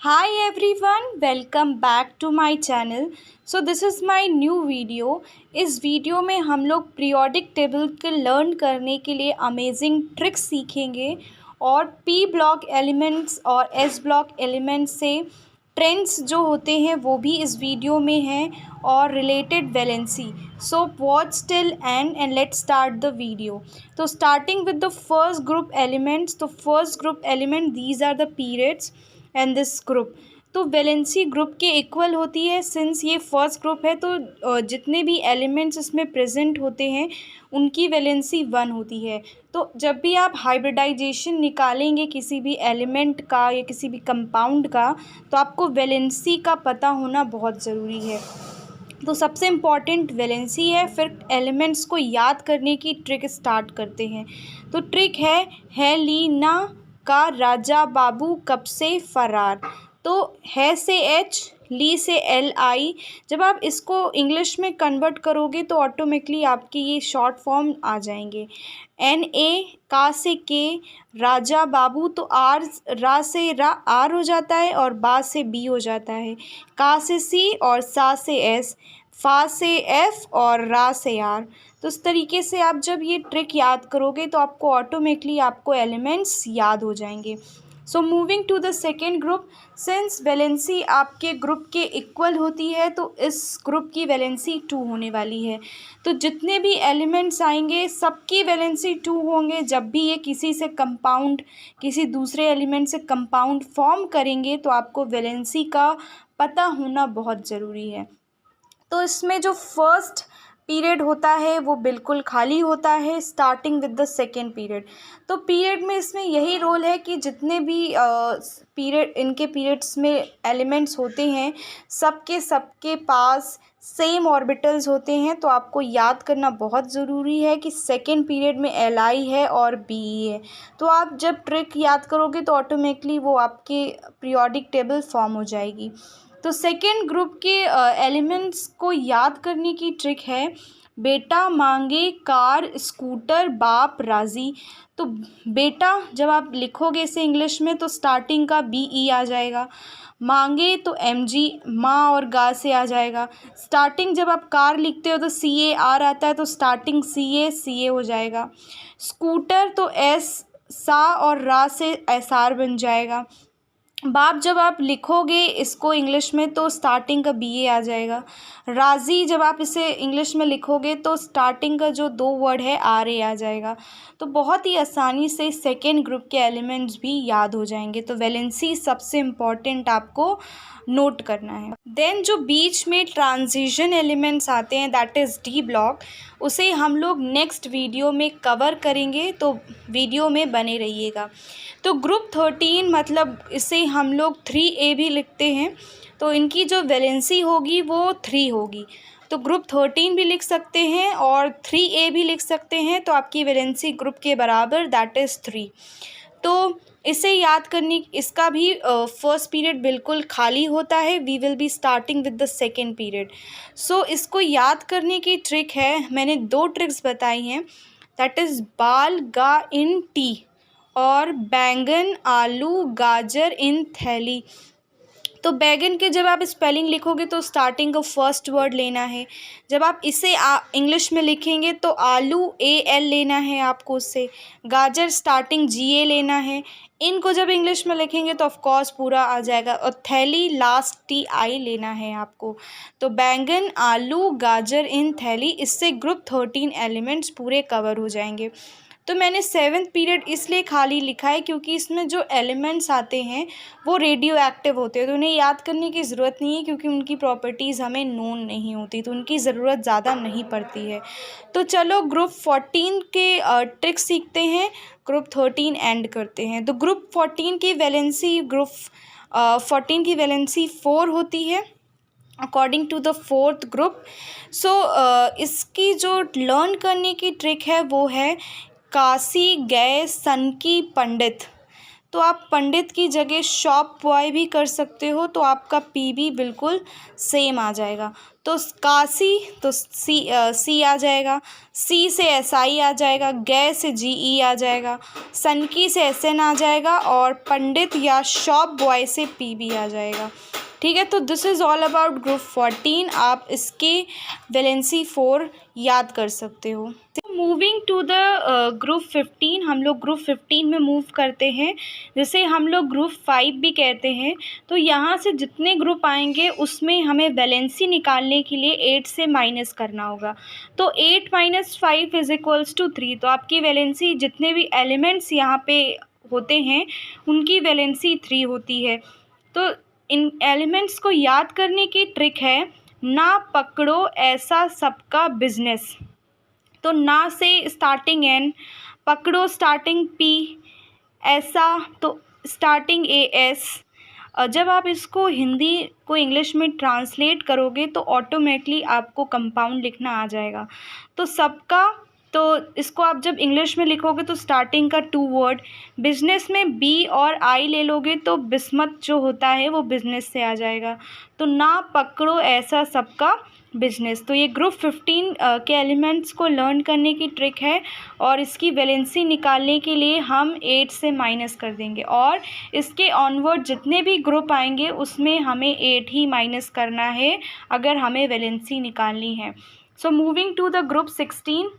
Hi everyone, welcome back to my channel. So this is my new video. इस video में हम लोग periodic table के learn करने के लिए अमेजिंग ट्रिक्स सीखेंगे और पी ब्लॉक एलिमेंट्स और एस ब्लॉक एलिमेंट्स से ट्रेंड्स जो होते हैं वो भी इस वीडियो में हैं और related valency. So watch till end let's start the video. तो starting with the first group elements. तो first group element these are the periods and this group. तो वैलेंसी ग्रुप के इक्वल होती है. सिंस ये फर्स्ट ग्रुप है तो जितने भी एलिमेंट्स इसमें प्रेजेंट होते हैं उनकी वैलेंसी 1 होती है. तो जब भी आप हाइब्रिडाइजेशन निकालेंगे किसी भी एलिमेंट का या किसी भी कंपाउंड का तो आपको वैलेंसी का पता होना बहुत ज़रूरी है. तो सबसे इम्पॉर्टेंट वैलेंसी है. फिर एलिमेंट्स को याद करने की ट्रिक स्टार्ट करते हैं. तो ट्रिक है लीना का राजा बाबू कब से फरार. तो है से एच, ली से एल आई. जब आप इसको इंग्लिश में कन्वर्ट करोगे तो ऑटोमेटिकली आपकी ये शॉर्ट फॉर्म आ जाएंगे. एन ए, का से के, राजा बाबू. तो आर, रा से रा आर हो जाता है और बा से बी हो जाता है. का से सी और सा से एस, फा से एफ और रा से आर. तो इस तरीके से आप जब ये ट्रिक याद करोगे तो आपको ऑटोमेटिकली आपको एलिमेंट्स याद हो जाएंगे. So moving to the second group. Since valency आपके ग्रुप के इक्वल होती है तो इस ग्रुप की वैलेंसी 2 होने वाली है. तो जितने भी एलिमेंट्स आएंगे सबकी वैलेंसी 2 होंगे. जब भी ये किसी से कंपाउंड, किसी दूसरे एलिमेंट से कंपाउंड फॉर्म करेंगे तो आपको वैलेंसी का पता होना बहुत ज़रूरी है. तो इसमें जो फर्स्ट पीरियड होता है वो बिल्कुल खाली होता है starting with the second period. तो पीरियड में इसमें यही रोल है कि जितने भी पीरियड इनके पीरियड्स में एलिमेंट्स होते हैं सबके पास सेम ऑर्बिटल्स होते हैं. तो आपको याद करना बहुत ज़रूरी है कि सेकेंड पीरियड में एल आई है और बी ई है. तो आप जब ट्रिक याद करोगे तो ऑटोमेटिकली वो आपके पीरियोडिक टेबल फॉर्म हो जाएगी. तो सेकेंड ग्रुप के एलिमेंट्स को याद करने की ट्रिक है बेटा मांगे कार स्कूटर बाप राज़ी. तो बेटा जब आप लिखोगे इसे इंग्लिश में तो स्टार्टिंग का बी ई आ जाएगा. मांगे तो एम जी, माँ और गा से आ जाएगा. स्टार्टिंग जब आप कार लिखते हो तो सी ए आर आता है तो स्टार्टिंग सी ए हो जाएगा. स्कूटर तो एस, सा और रा से एस आर बन जाएगा. बाप जब आप लिखोगे इसको इंग्लिश में तो स्टार्टिंग का बी ए आ जाएगा. राज़ी जब आप इसे इंग्लिश में लिखोगे तो स्टार्टिंग का जो 2 वर्ड है आर ए आ जाएगा. तो बहुत ही आसानी से सेकेंड ग्रुप के एलिमेंट्स भी याद हो जाएंगे. तो वैलेंसी सबसे इम्पॉर्टेंट आपको नोट करना है. देन जो बीच में ट्रांजिशन एलिमेंट्स आते हैं दैट इज़ डी ब्लॉक, उसे हम लोग नेक्स्ट वीडियो में कवर करेंगे. तो वीडियो में बने रहिएगा. तो ग्रुप 13 मतलब इसे हम लोग 3A भी लिखते हैं. तो इनकी जो वैलेंसी होगी वो 3 होगी. तो ग्रुप 13 भी लिख सकते हैं और 3A भी लिख सकते हैं. तो आपकी वैलेंसी ग्रुप के बराबर दैट इज़ 3. तो इसे याद करने इसका भी फर्स्ट पीरियड बिल्कुल खाली होता है. We will be starting with the second period. So इसको याद करने की ट्रिक है, मैंने 2 ट्रिक्स बताई हैं दैट इज़ बाल गा इन टी और बैंगन आलू गाजर इन थैली. तो बैगन के जब आप स्पेलिंग लिखोगे तो स्टार्टिंग का फर्स्ट वर्ड लेना है. जब आप इसे इंग्लिश में लिखेंगे तो आलू ए एल लेना है आपको उससे. गाजर स्टार्टिंग जी ए लेना है. इनको जब इंग्लिश में लिखेंगे तो ऑफ कोर्स पूरा आ जाएगा. और थैली लास्ट टी आई लेना है आपको. तो बैंगन आलू गाजर इन थैली, इससे ग्रुप 13 एलिमेंट्स पूरे कवर हो जाएंगे. तो मैंने 7th पीरियड इसलिए खाली लिखा है क्योंकि इसमें जो एलिमेंट्स आते हैं वो रेडियो एक्टिव होते हैं. तो उन्हें याद करने की ज़रूरत नहीं है क्योंकि उनकी प्रॉपर्टीज़ हमें नोन नहीं होती, तो उनकी ज़रूरत ज़्यादा नहीं पड़ती है. तो चलो ग्रुप 14 के ट्रिक सीखते हैं, ग्रुप 13 एंड करते हैं. तो ग्रुप 14 की वैलेंसी 4 होती है according to the fourth group. So इसकी जो लर्न करने की ट्रिक है वो है काशी गए सन की पंडित. तो आप पंडित की जगह शॉप बॉय भी कर सकते हो, तो आपका पीबी बिल्कुल सेम आ जाएगा। तो काशी तो सी आ जाएगा, सी से एसआई आ जाएगा, गै से जीई आ जाएगा, सनकी से एसएन आ जाएगा और पंडित या शॉप बॉय से पीबी आ जाएगा। ठीक है, तो this is all about group 14। आप इसके वैलेंसी 4 याद कर सकते हो। मूविंग टू द ग्रुप 15, हम लोग ग्रुप 15 में मूव करते हैं, जिसे हम लोग ग्रुप 5 भी कहते हैं। तो यहाँ से जितने ग्रुप आएंगे उसमें हमें वैलेंसी निकालने के लिए 8 से माइनस करना होगा। तो 8 - 5 = 3। तो आपकी वैलेंसी जितने भी एलिमेंट्स यहाँ पे होते हैं उनकी वैलेंसी 3 होती है। तो इन एलिमेंट्स को याद करने की ट्रिक है, ना पकड़ो ऐसा सबका बिजनेस। तो ना से स्टार्टिंग एन, पकड़ो स्टार्टिंग पी, ऐसा तो स्टार्टिंग ए एस। जब आप इसको हिंदी को इंग्लिश में ट्रांसलेट करोगे तो ऑटोमेटिकली आपको कंपाउंड लिखना आ जाएगा। तो सबका, तो इसको आप जब इंग्लिश में लिखोगे तो स्टार्टिंग का 2 वर्ड, बिजनेस में बी और आई ले लोगे तो बिस्मत जो होता है वो बिजनेस से आ जाएगा। तो ना पकड़ो ऐसा सबका बिजनेस। तो ये ग्रुप 15 के एलिमेंट्स को लर्न करने की ट्रिक है और इसकी वैलेंसी निकालने के लिए हम 8 से माइनस कर देंगे और इसके ऑनवर्ड जितने भी ग्रुप आएंगे उसमें हमें 8 ही माइनस करना है अगर हमें वैलेंसी निकालनी है। So moving to the group 16,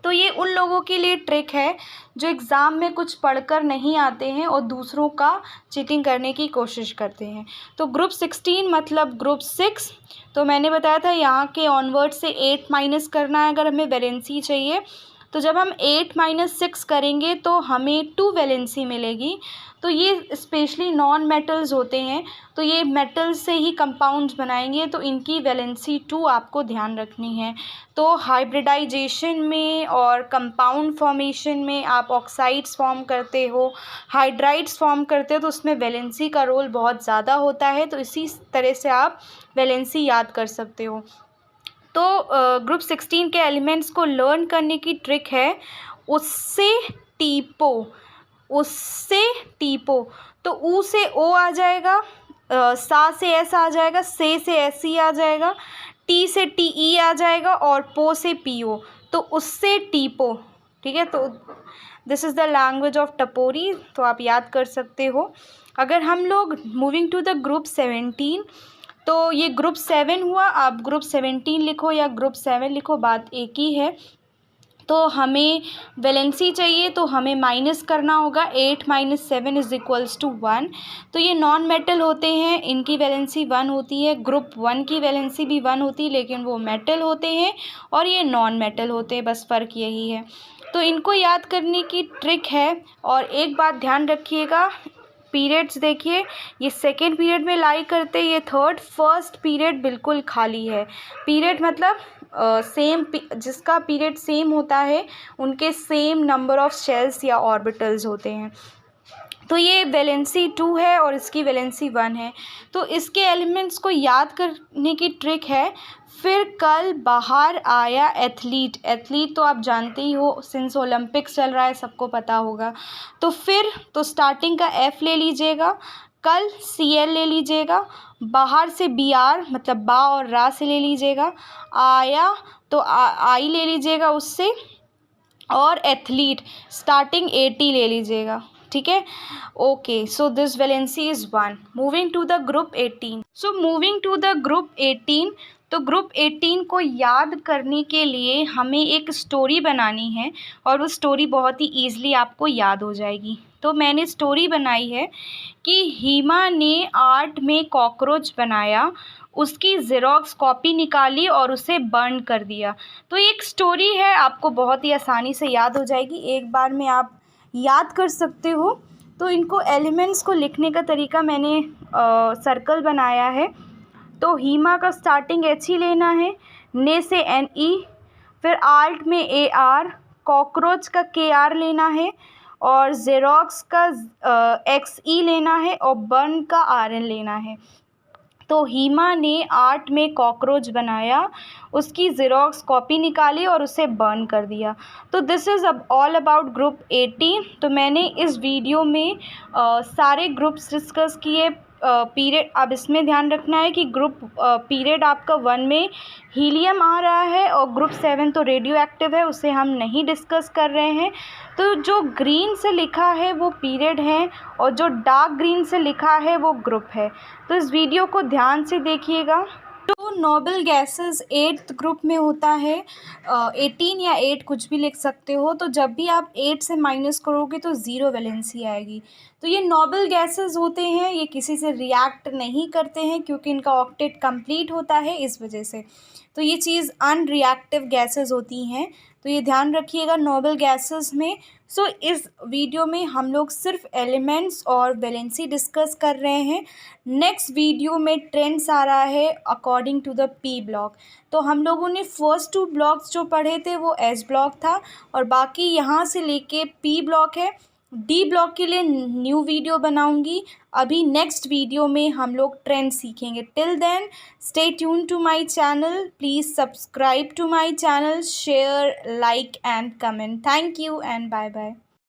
तो ये उन लोगों के लिए ट्रिक है जो एग्ज़ाम में कुछ पढ़कर नहीं आते हैं और दूसरों का चीटिंग करने की कोशिश करते हैं। तो ग्रुप 16 मतलब ग्रुप 6। तो मैंने बताया था यहाँ के ऑनवर्ड से 8 माइनस करना है अगर हमें वैलेंसी चाहिए। तो जब हम 8 - 6 करेंगे तो हमें 2 वैलेंसी मिलेगी। तो ये स्पेशली नॉन मेटल्स होते हैं, तो ये मेटल्स से ही कंपाउंड्स बनाएंगे, तो इनकी वैलेंसी 2 आपको ध्यान रखनी है। तो हाइब्रिडाइजेशन में और कंपाउंड फॉर्मेशन में आप ऑक्साइड्स फॉर्म करते हो, हाइड्राइड्स फॉर्म करते हो, तो उसमें वैलेंसी का रोल बहुत ज़्यादा होता है। तो इसी तरह से आप वैलेंसी याद कर सकते हो। तो ग्रुप 16 के एलिमेंट्स को लर्न करने की ट्रिक है, उससे टीपो, उससे टीपो। तो ऊ से ओ आ जाएगा, सा से एस आ जाएगा, से एस ई आ जाएगा, टी से टी ई आ जाएगा और पो से पी ओ। तो उससे टीपो। ठीक है, तो this is the language of tapori, तो आप याद कर सकते हो। अगर हम लोग मूविंग टू द ग्रुप 17, तो ये ग्रुप 7 हुआ। आप ग्रुप 17 लिखो या ग्रुप 7 लिखो, बात एक ही है। तो हमें वैलेंसी चाहिए तो हमें माइनस करना होगा। 8 - 7 = 1। तो ये नॉन मेटल होते हैं, इनकी वैलेंसी 1 होती है। ग्रुप 1 की वैलेंसी भी 1 होती है, लेकिन वो मेटल होते हैं और ये नॉन मेटल होते हैं, बस फ़र्क यही है। तो इनको याद करने की ट्रिक है। और एक बात ध्यान रखिएगा, पीरियड्स देखिए, ये सेकेंड पीरियड में लाई करते, ये थर्ड, फर्स्ट पीरियड बिल्कुल खाली है। पीरियड मतलब सेम, जिसका पीरियड सेम होता है उनके सेम नंबर ऑफ शेल्स या ऑर्बिटल्स होते हैं। तो ये वैलेंसी 2 है और इसकी वैलेंसी 1 है। तो इसके एलिमेंट्स को याद करने की ट्रिक है। फिर कल बाहर आया एथलीट, एथलीट तो आप जानते ही हो, सिंस ओलंपिक्स चल रहा है सबको पता होगा। तो फिर, तो स्टार्टिंग का एफ ले लीजिएगा, कल CL ले लीजिएगा, बाहर से BR मतलब बा और रा से ले लीजिएगा, आया तो आई ले लीजिएगा उससे, और एथलीट स्टार्टिंग AT ले लीजिएगा। ठीक है, okay. So this valency is 1। Moving to the group 18। So moving to the group 18, तो ग्रुप 18 को याद करने के लिए हमें एक स्टोरी बनानी है और वो स्टोरी बहुत ही ईज़िली आपको याद हो जाएगी। तो मैंने स्टोरी बनाई है कि हीमा ने आर्ट में कॉकरोच बनाया, उसकी ज़ेरॉक्स कॉपी निकाली और उसे बर्न कर दिया। तो ये एक स्टोरी है, आपको बहुत ही आसानी से याद हो जाएगी, एक बार में आप याद कर सकते हो। तो इनको एलिमेंट्स को लिखने का तरीका मैंने सर्कल बनाया है। तो हीमा का स्टार्टिंग H ही लेना है, ने से NE, फिर आर्ट में AR, कॉकरोच का KR लेना है और ज़ेरॉक्स का XE लेना है और बर्न का RN लेना है। तो हीमा ने आर्ट में कॉकरोच बनाया, उसकी ज़ेरॉक्स कॉपी निकाली और उसे बर्न कर दिया। तो दिस इज़ अब ऑल अबाउट ग्रुप 18। तो मैंने इस वीडियो में सारे ग्रुप्स डिस्कस किए। पीरियड, अब इसमें ध्यान रखना है कि ग्रुप पीरियड आपका 1 में हीलियम आ रहा है और ग्रुप 7 तो रेडियो एक्टिव है, उसे हम नहीं डिस्कस कर रहे हैं। तो जो ग्रीन से लिखा है वो पीरियड है और जो डार्क ग्रीन से लिखा है वो ग्रुप है। तो इस वीडियो को ध्यान से देखिएगा। जो नोबल गैसेस 8th ग्रुप में होता है, 18 या 8 कुछ भी लिख सकते हो। तो जब भी आप 8 से माइनस करोगे तो ज़ीरो वैलेंसी आएगी। तो ये नोबल गैसेस होते हैं, ये किसी से रिएक्ट नहीं करते हैं क्योंकि इनका ऑक्टेट कंप्लीट होता है, इस वजह से। तो ये चीज़ अनरिएक्टिव गैसेस होती हैं, तो ये ध्यान रखिएगा नोबल गैसेस में। सो इस वीडियो में हम लोग सिर्फ एलिमेंट्स और वैलेंसी डिस्कस कर रहे हैं। नेक्स्ट वीडियो में ट्रेंड्स आ रहा है according to the P block. तो हम लोगों ने फर्स्ट 2 ब्लॉक्स जो पढ़े थे वो एस ब्लॉक था और बाकी यहाँ से लेके पी ब्लॉक है। डी ब्लॉक के लिए न्यू वीडियो बनाऊंगी। अभी नेक्स्ट वीडियो में हम लोग ट्रेंड सीखेंगे। Till then stay tune to my channel, please subscribe to my channel, share, like and comment. Thank you and bye bye.